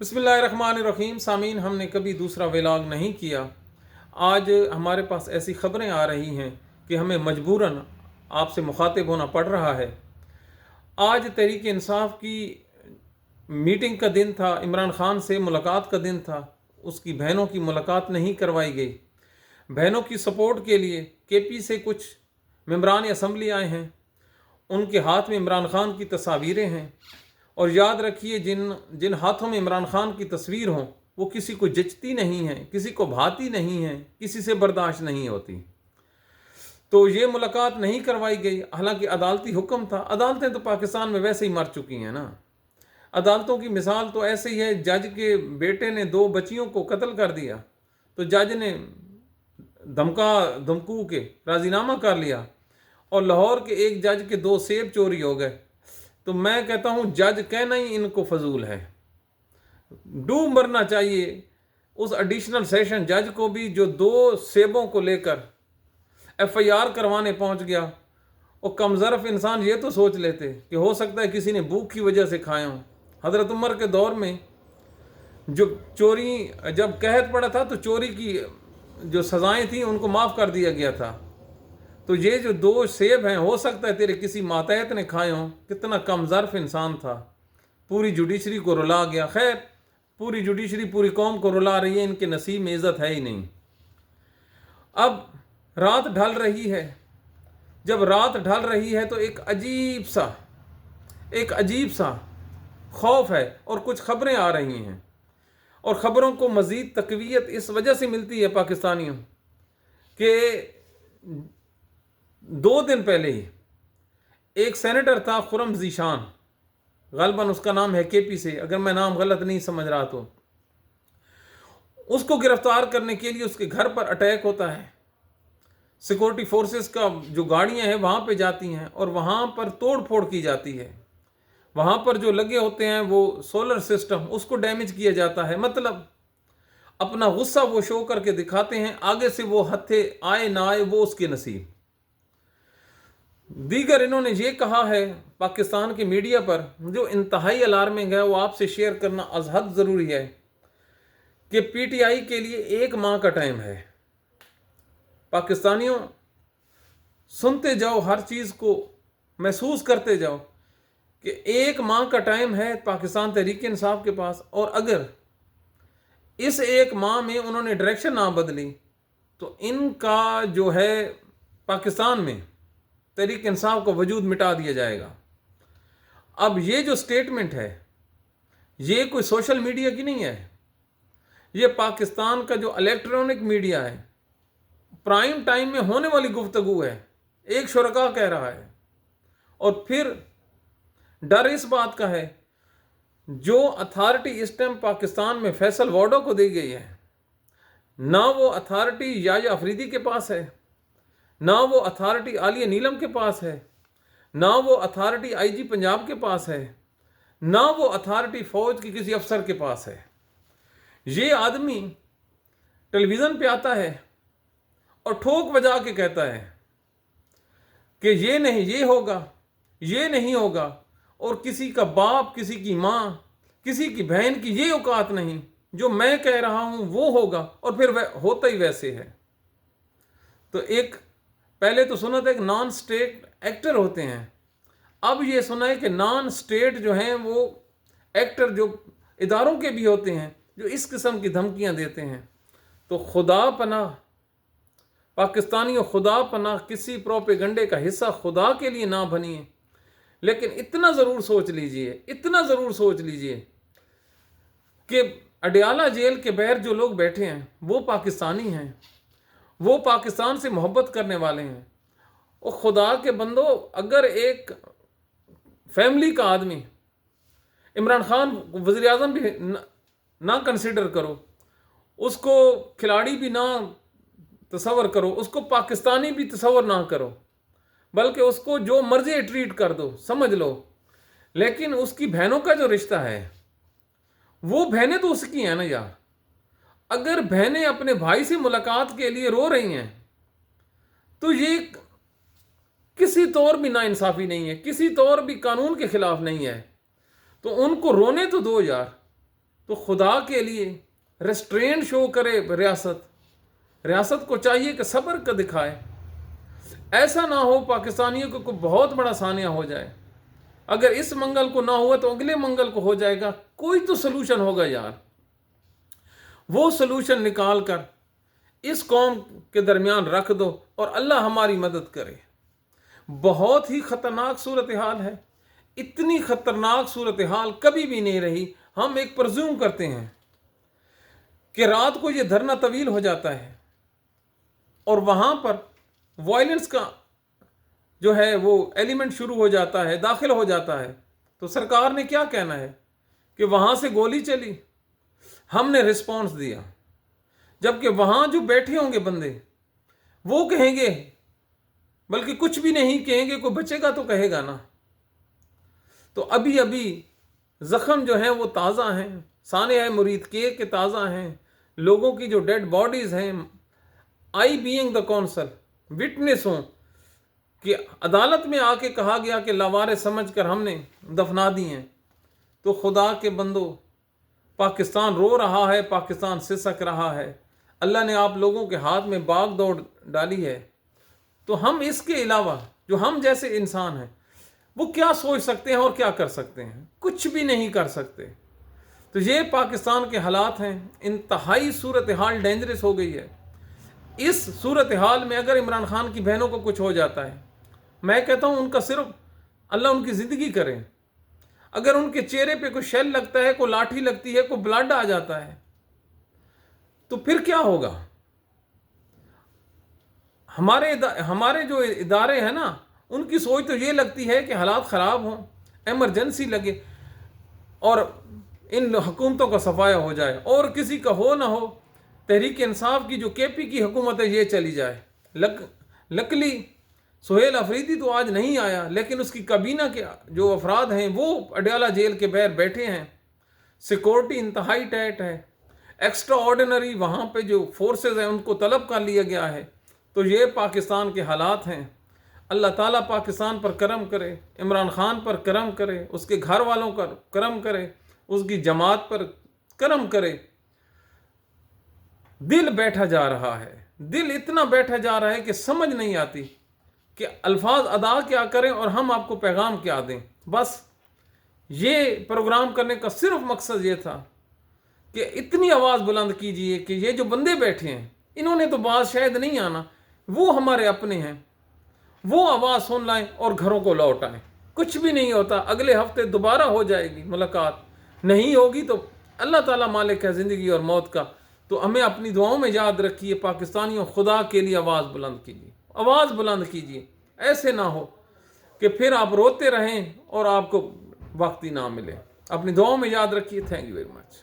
بسم اللہ الرحمن الرحیم. سامعین، ہم نے کبھی دوسرا ولاگ نہیں کیا. آج ہمارے پاس ایسی خبریں آ رہی ہیں کہ ہمیں مجبوراً آپ سے مخاطب ہونا پڑ رہا ہے. آج تحریک انصاف کی میٹنگ کا دن تھا، عمران خان سے ملاقات کا دن تھا. اس کی بہنوں کی ملاقات نہیں کروائی گئی. بہنوں کی سپورٹ کے لیے کے پی سے کچھ ممبران اسمبلی آئے ہیں. ان کے ہاتھ میں عمران خان کی تصاویریں ہیں، اور یاد رکھیے جن ہاتھوں میں عمران خان کی تصویر ہوں وہ کسی کو جچتی نہیں ہیں، کسی کو بھاتی نہیں ہیں، کسی سے برداشت نہیں ہوتی. تو یہ ملاقات نہیں کروائی گئی، حالانکہ عدالتی حکم تھا. عدالتیں تو پاکستان میں ویسے ہی مر چکی ہیں نا. عدالتوں کی مثال تو ایسے ہی ہے، جج کے بیٹے نے 2 بچیوں کو قتل کر دیا تو جج نے دھمکو کے راضی نامہ کر لیا، اور لاہور کے ایک جج کے 2 سیب چوری ہو گئے. تو میں کہتا ہوں جج کہنا ہی ان کو فضول ہے. ڈوب مرنا چاہیے اس ایڈیشنل سیشن جج کو بھی جو 2 سیبوں کو لے کر ایف آئی آر کروانے پہنچ گیا. اور کم ظرف انسان یہ تو سوچ لیتے کہ ہو سکتا ہے کسی نے بھوک کی وجہ سے کھائے ہوں. حضرت عمر کے دور میں جو چوری جب قحط پڑا تھا تو چوری کی جو سزائیں تھیں ان کو معاف کر دیا گیا تھا. تو یہ جو 2 سیب ہیں ہو سکتا ہے تیرے کسی ماتحت نے کھائے ہوں. کتنا کم ظرف انسان تھا، پوری جوڈیشری کو رلا گیا. خیر، پوری جوڈیشری پوری قوم کو رلا رہی ہے، ان کے نصیب میں عزت ہے ہی نہیں. اب رات ڈھل رہی ہے. جب رات ڈھل رہی ہے تو ایک عجیب سا خوف ہے، اور کچھ خبریں آ رہی ہیں، اور خبروں کو مزید تقویت اس وجہ سے ملتی ہے پاکستانیوں کہ 2 دن پہلے ہی ایک سینیٹر تھا خرم ذیشان، غالباً اس کا نام ہے کے پی سے، اگر میں نام غلط نہیں سمجھ رہا تو. اس کو گرفتار کرنے کے لیے اس کے گھر پر اٹیک ہوتا ہے. سیکورٹی فورسز کا جو گاڑیاں ہیں وہاں پہ جاتی ہیں اور وہاں پر توڑ پھوڑ کی جاتی ہے. وہاں پر جو لگے ہوتے ہیں وہ سولر سسٹم، اس کو ڈیمیج کیا جاتا ہے. مطلب اپنا غصہ وہ شو کر کے دکھاتے ہیں، آگے سے وہ ہتھے آئے نہ آئے وہ اس کے نصیب. دیگر انہوں نے یہ کہا ہے پاکستان کی میڈیا پر، جو انتہائی الارمنگ ہے، وہ آپ سے شیئر کرنا از حد ضروری ہے، کہ پی ٹی آئی کے لیے 1 ماہ کا ٹائم ہے. پاکستانیوں سنتے جاؤ، ہر چیز کو محسوس کرتے جاؤ کہ 1 ماہ کا ٹائم ہے پاکستان تحریک انصاف کے پاس. اور اگر اس 1 ماہ میں انہوں نے ڈائریکشن نہ بدلی تو ان کا جو ہے پاکستان میں تحریک انصاف کا وجود مٹا دیا جائے گا. اب یہ جو سٹیٹمنٹ ہے یہ کوئی سوشل میڈیا کی نہیں ہے، یہ پاکستان کا جو الیکٹرونک میڈیا ہے، پرائم ٹائم میں ہونے والی گفتگو ہے. ایک شرکا کہہ رہا ہے، اور پھر ڈر اس بات کا ہے جو اتھارٹی اس ٹائم پاکستان میں فیصل وارڈو کو دی گئی ہے، نہ وہ اتھارٹی یایا افریدی کے پاس ہے، نہ وہ اتھارٹی عالیہ نیلم کے پاس ہے، نہ وہ اتھارٹی آئی جی پنجاب کے پاس ہے، نہ وہ اتھارٹی فوج کی کسی افسر کے پاس ہے. یہ آدمی ٹیلی ویژن پہ آتا ہے اور ٹھوک بجا کے کہتا ہے کہ یہ نہیں، یہ ہوگا، یہ نہیں ہوگا، اور کسی کا باپ، کسی کی ماں، کسی کی بہن کی یہ اوقات نہیں، جو میں کہہ رہا ہوں وہ ہوگا، اور پھر ہوتا ہی ویسے ہے. تو ایک پہلے تو سنا تھا ایک نان سٹیٹ ایکٹر ہوتے ہیں، اب یہ سنا ہے کہ نان سٹیٹ جو ہیں وہ ایکٹر جو اداروں کے بھی ہوتے ہیں جو اس قسم کی دھمکیاں دیتے ہیں. تو خدا پناہ پاکستانیوں، خدا پناہ کسی پروپیگنڈے کا حصہ خدا کے لیے نہ بنیے. لیکن اتنا ضرور سوچ لیجئے کہ اڈیالہ جیل کے باہر جو لوگ بیٹھے ہیں وہ پاکستانی ہیں، وہ پاکستان سے محبت کرنے والے ہیں. اور خدا کے بندو، اگر ایک فیملی کا آدمی، عمران خان وزیر اعظم بھی نہ کنسیڈر کرو، اس کو کھلاڑی بھی نہ تصور کرو، اس کو پاکستانی بھی تصور نہ کرو، بلکہ اس کو جو مرضی ٹریٹ کر دو، سمجھ لو، لیکن اس کی بہنوں کا جو رشتہ ہے وہ بہنیں تو اس کی ہیں نا یار. اگر بہنیں اپنے بھائی سے ملاقات کے لیے رو رہی ہیں تو یہ کسی طور بھی ناانصافی نہیں ہے، کسی طور بھی قانون کے خلاف نہیں ہے. تو ان کو رونے تو دو یار. تو خدا کے لیے ریسٹرین شو کرے ریاست کو چاہیے کہ صبر کا دکھائے. ایسا نہ ہو پاکستانیوں کو کوئی بہت بڑا سانیہ ہو جائے. اگر اس منگل کو نہ ہوا تو اگلے منگل کو ہو جائے گا. کوئی تو سلوشن ہوگا یار. وہ سلوشن نکال کر اس قوم کے درمیان رکھ دو اور اللہ ہماری مدد کرے. بہت ہی خطرناک صورتحال ہے. اتنی خطرناک صورتحال کبھی بھی نہیں رہی. ہم ایک پرزیوم کرتے ہیں کہ رات کو یہ دھرنا طویل ہو جاتا ہے اور وہاں پر وائلنس کا جو ہے وہ ایلیمنٹ شروع ہو جاتا ہے, داخل ہو جاتا ہے. تو سرکار نے کیا کہنا ہے کہ وہاں سے گولی چلی, ہم نے رسپانس دیا. جبکہ وہاں جو بیٹھے ہوں گے بندے وہ کہیں گے, بلکہ کچھ بھی نہیں کہیں گے, کوئی بچے گا تو کہے گا نا. تو ابھی زخم جو ہیں وہ تازہ ہیں, سانحہ مرید کے تازہ ہیں. لوگوں کی جو ڈیڈ باڈیز ہیں, آئی بینگ دا کونسل وٹنس ہوں کہ عدالت میں آ کے کہا گیا کہ لاوارث سمجھ کر ہم نے دفنا دی ہیں. تو خدا کے بندو, پاکستان رو رہا ہے, پاکستان سسک رہا ہے. اللہ نے آپ لوگوں کے ہاتھ میں باغ دوڑ ڈالی ہے. تو ہم اس کے علاوہ جو ہم جیسے انسان ہیں وہ کیا سوچ سکتے ہیں اور کیا کر سکتے ہیں؟ کچھ بھی نہیں کر سکتے. تو یہ پاکستان کے حالات ہیں. انتہائی صورتحال ڈینجرس ہو گئی ہے. اس صورتحال میں اگر عمران خان کی بہنوں کو کچھ ہو جاتا ہے, میں کہتا ہوں ان کا صرف اللہ ان کی زندگی کرے. اگر ان کے چہرے پہ کوئی شیل لگتا ہے, کوئی لاٹھی لگتی ہے, کوئی بلڈ آ جاتا ہے, تو پھر کیا ہوگا؟ ہمارے جو ادارے ہیں نا, ان کی سوچ تو یہ لگتی ہے کہ حالات خراب ہوں, ایمرجنسی لگے اور ان حکومتوں کا صفایا ہو جائے, اور کسی کا ہو نہ ہو. تحریک انصاف کی جو کے پی کی حکومت ہے یہ چلی جائے. لکلی سہیل افریدی تو آج نہیں آیا, لیکن اس کی کابینہ کے جو افراد ہیں وہ اڈیالہ جیل کے باہر بیٹھے ہیں. سیکورٹی انتہائی ٹائٹ ہے. ایکسٹرا آرڈینری وہاں پہ جو فورسز ہیں ان کو طلب کر لیا گیا ہے. تو یہ پاکستان کے حالات ہیں. اللہ تعالیٰ پاکستان پر کرم کرے, عمران خان پر کرم کرے, اس کے گھر والوں پر کرم کرے, اس کی جماعت پر کرم کرے. دل بیٹھا جا رہا ہے, دل اتنا بیٹھا جا رہا ہے کہ سمجھ نہیں آتی کہ الفاظ ادا کیا کریں اور ہم آپ کو پیغام کیا دیں. بس یہ پروگرام کرنے کا صرف مقصد یہ تھا کہ اتنی آواز بلند کیجئے کہ یہ جو بندے بیٹھے ہیں, انہوں نے تو باز شاید نہیں آنا, وہ ہمارے اپنے ہیں, وہ آواز سن لائیں اور گھروں کو لوٹ آئیں. کچھ بھی نہیں ہوتا. اگلے ہفتے دوبارہ ہو جائے گی ملاقات. نہیں ہوگی تو اللہ تعالیٰ مالک ہے زندگی اور موت کا. تو ہمیں اپنی دعاؤں میں یاد رکھیے. پاکستانیوں, خدا کے لیے آواز بلند کیجیے, آواز بلند کیجیے. ایسے نہ ہو کہ پھر آپ روتے رہیں اور آپ کو وقت ہی نہ ملے. اپنی دعاؤں میں یاد رکھیے. Thank you very much.